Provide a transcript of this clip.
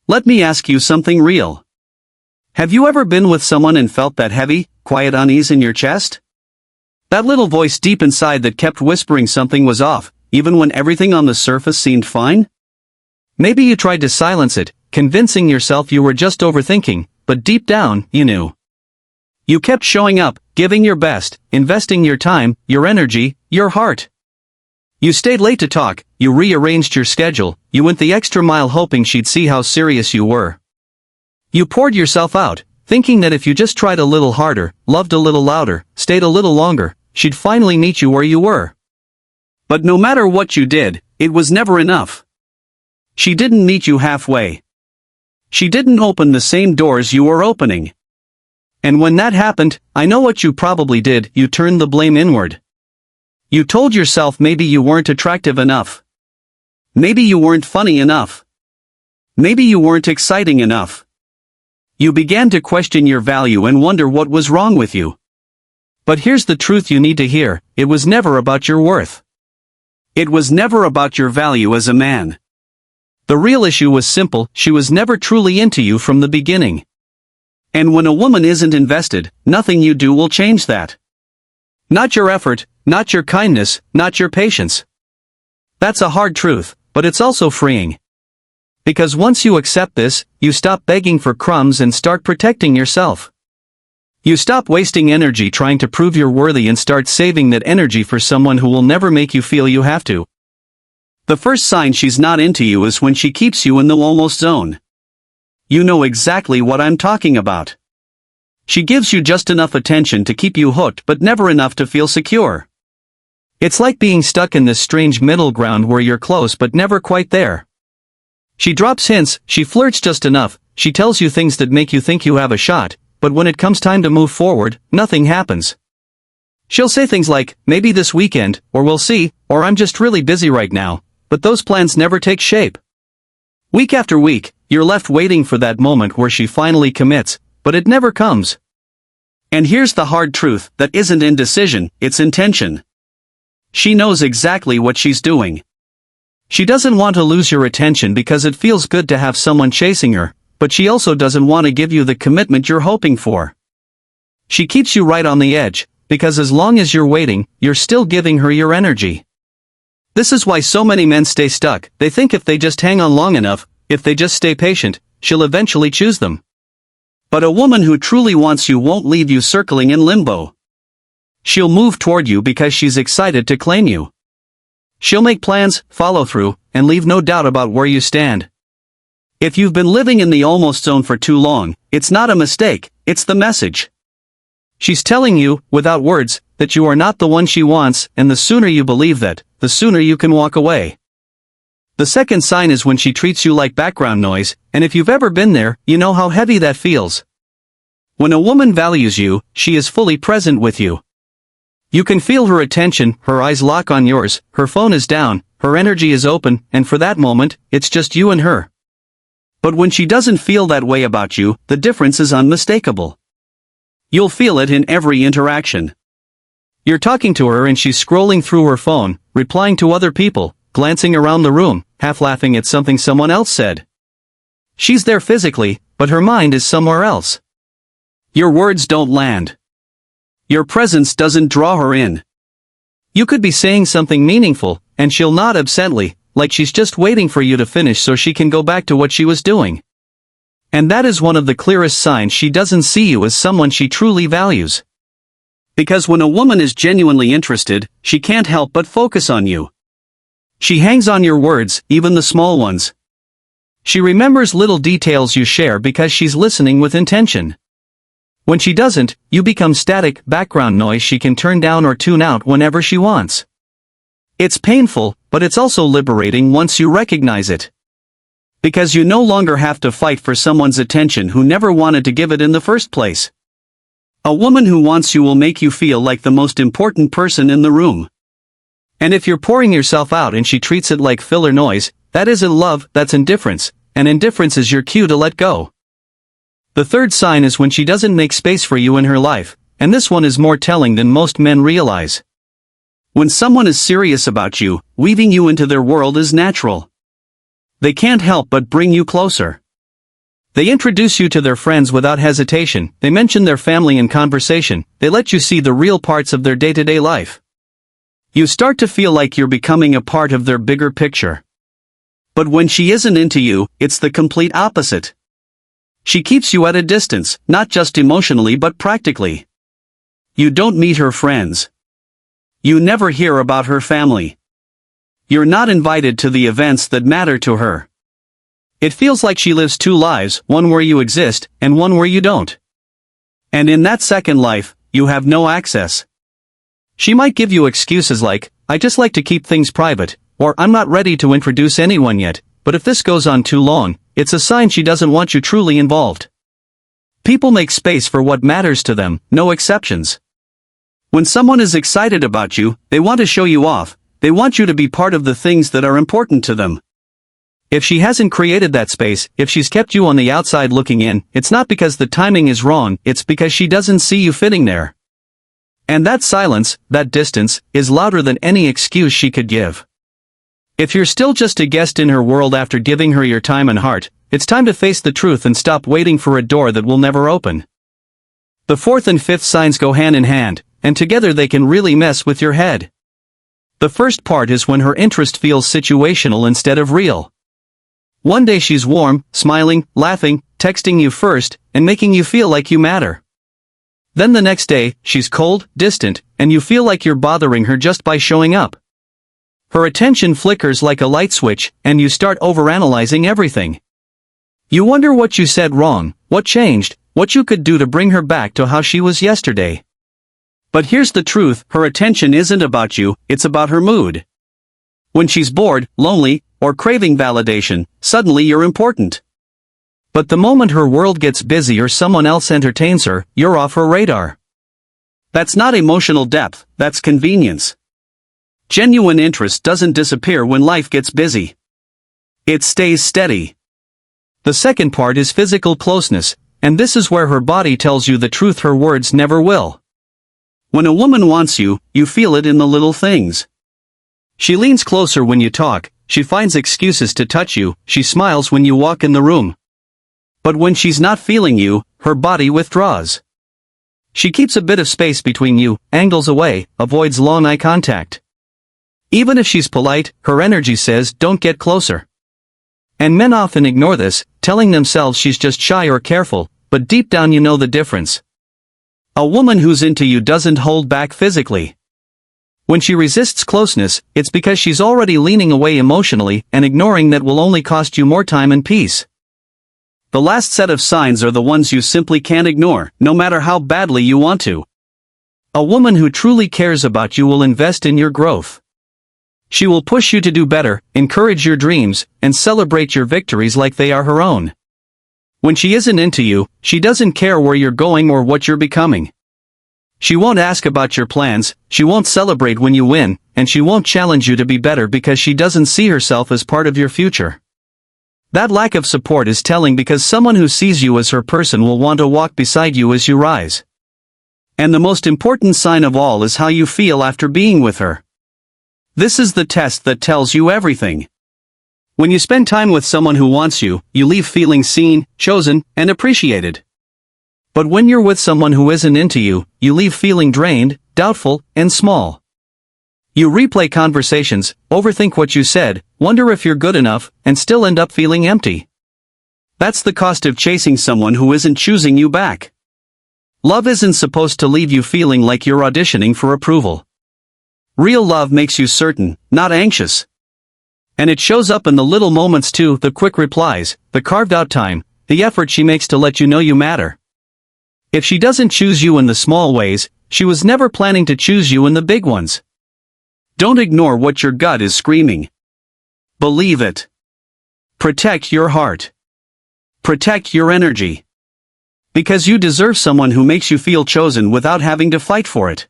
Let me ask you something real. Have you ever been with someone and felt that heavy, quiet unease in your chest? That little voice deep inside that kept whispering something was off, even when everything on the surface seemed fine? Maybe you tried to silence it, convincing yourself you were just overthinking, but deep down, you knew. You kept showing up, giving your best, investing your time, your energy, your heart. You stayed late to talk, you rearranged your schedule, you went the extra mile hoping she'd see how serious you were. You poured yourself out, thinking that if you just tried a little harder, loved a little louder, stayed a little longer, she'd finally meet you where you were. But no matter what you did, it was never enough. She didn't meet you halfway. She didn't open the same doors you were opening. And when that happened, I know what you probably did, you turned the blame inward. You told yourself maybe you weren't attractive enough. Maybe you weren't funny enough. Maybe you weren't exciting enough. You began to question your value and wonder what was wrong with you. But here's the truth you need to hear, it was never about your worth. It was never about your value as a man. The real issue was simple, she was never truly into you from the beginning. And when a woman isn't invested, nothing you do will change that. Not your effort, not your kindness, not your patience. That's a hard truth, but it's also freeing. Because once you accept this, you stop begging for crumbs and start protecting yourself. You stop wasting energy trying to prove you're worthy and start saving that energy for someone who will never make you feel you have to. The first sign she's not into you is when she keeps you in the almost zone. You know exactly what I'm talking about. She gives you just enough attention to keep you hooked but never enough to feel secure. It's like being stuck in this strange middle ground where you're close but never quite there. She drops hints, she flirts just enough, she tells you things that make you think you have a shot, but when it comes time to move forward, nothing happens. She'll say things like, maybe this weekend, or we'll see, or I'm just really busy right now, but those plans never take shape. Week after week, you're left waiting for that moment where she finally commits, but it never comes. And here's the hard truth, that isn't indecision, it's intention. She knows exactly what she's doing. She doesn't want to lose your attention because it feels good to have someone chasing her, but she also doesn't want to give you the commitment you're hoping for. She keeps you right on the edge, because as long as you're waiting, you're still giving her your energy. This is why so many men stay stuck, they think if they just hang on long enough, if they just stay patient, she'll eventually choose them. But a woman who truly wants you won't leave you circling in limbo. She'll move toward you because she's excited to claim you. She'll make plans, follow through, and leave no doubt about where you stand. If you've been living in the almost zone for too long, it's not a mistake, it's the message. She's telling you, without words, that you are not the one she wants, and the sooner you believe that, the sooner you can walk away. The second sign is when she treats you like background noise, and if you've ever been there, you know how heavy that feels. When a woman values you, she is fully present with you. You can feel her attention, her eyes lock on yours, her phone is down, her energy is open, and for that moment, it's just you and her. But when she doesn't feel that way about you, the difference is unmistakable. You'll feel it in every interaction. You're talking to her and she's scrolling through her phone, replying to other people, glancing around the room, half laughing at something someone else said. She's there physically, but her mind is somewhere else. Your words don't land. Your presence doesn't draw her in. You could be saying something meaningful, and she'll nod absently, like she's just waiting for you to finish so she can go back to what she was doing. And that is one of the clearest signs she doesn't see you as someone she truly values. Because when a woman is genuinely interested, she can't help but focus on you. She hangs on your words, even the small ones. She remembers little details you share because she's listening with intention. When she doesn't, you become static, background noise she can turn down or tune out whenever she wants. It's painful, but it's also liberating once you recognize it. Because you no longer have to fight for someone's attention who never wanted to give it in the first place. A woman who wants you will make you feel like the most important person in the room. And if you're pouring yourself out and she treats it like filler noise, that isn't love, that's indifference, and indifference is your cue to let go. The third sign is when she doesn't make space for you in her life, and this one is more telling than most men realize. When someone is serious about you, weaving you into their world is natural. They can't help but bring you closer. They introduce you to their friends without hesitation, they mention their family in conversation, they let you see the real parts of their day-to-day life. You start to feel like you're becoming a part of their bigger picture. But when she isn't into you, it's the complete opposite. She keeps you at a distance, not just emotionally but practically. You don't meet her friends. You never hear about her family. You're not invited to the events that matter to her. It feels like she lives two lives, one where you exist, and one where you don't. And in that second life, you have no access. She might give you excuses like, I just like to keep things private, or I'm not ready to introduce anyone yet, but if this goes on too long, it's a sign she doesn't want you truly involved. People make space for what matters to them, no exceptions. When someone is excited about you, they want to show you off, they want you to be part of the things that are important to them. If she hasn't created that space, if she's kept you on the outside looking in, it's not because the timing is wrong, it's because she doesn't see you fitting there. And that silence, that distance, is louder than any excuse she could give. If you're still just a guest in her world after giving her your time and heart, it's time to face the truth and stop waiting for a door that will never open. The fourth and fifth signs go hand in hand, and together they can really mess with your head. The first part is when her interest feels situational instead of real. One day she's warm, smiling, laughing, texting you first, and making you feel like you matter. Then the next day, she's cold, distant, and you feel like you're bothering her just by showing up. Her attention flickers like a light switch, and you start overanalyzing everything. You wonder what you said wrong, what changed, what you could do to bring her back to how she was yesterday. But here's the truth, her attention isn't about you, it's about her mood. When she's bored, lonely, or craving validation, suddenly you're important. But the moment her world gets busy or someone else entertains her, you're off her radar. That's not emotional depth, that's convenience. Genuine interest doesn't disappear when life gets busy. It stays steady. The second part is physical closeness, and this is where her body tells you the truth her words never will. When a woman wants you, you feel it in the little things. She leans closer when you talk, she finds excuses to touch you, she smiles when you walk in the room. But when she's not feeling you, her body withdraws. She keeps a bit of space between you, angles away, avoids long eye contact. Even if she's polite, her energy says, don't get closer. And men often ignore this, telling themselves she's just shy or careful, but deep down you know the difference. A woman who's into you doesn't hold back physically. When she resists closeness, it's because she's already leaning away emotionally and ignoring that will only cost you more time and peace. The last set of signs are the ones you simply can't ignore, no matter how badly you want to. A woman who truly cares about you will invest in your growth. She will push you to do better, encourage your dreams, and celebrate your victories like they are her own. When she isn't into you, she doesn't care where you're going or what you're becoming. She won't ask about your plans, she won't celebrate when you win, and she won't challenge you to be better because she doesn't see herself as part of your future. That lack of support is telling because someone who sees you as her person will want to walk beside you as you rise. And the most important sign of all is how you feel after being with her. This is the test that tells you everything. When you spend time with someone who wants you, you leave feeling seen, chosen, and appreciated. But when you're with someone who isn't into you, you leave feeling drained, doubtful, and small. You replay conversations, overthink what you said, wonder if you're good enough, and still end up feeling empty. That's the cost of chasing someone who isn't choosing you back. Love isn't supposed to leave you feeling like you're auditioning for approval. Real love makes you certain, not anxious. And it shows up in the little moments too, the quick replies, the carved out time, the effort she makes to let you know you matter. If she doesn't choose you in the small ways, she was never planning to choose you in the big ones. Don't ignore what your gut is screaming. Believe it. Protect your heart. Protect your energy. Because you deserve someone who makes you feel chosen without having to fight for it.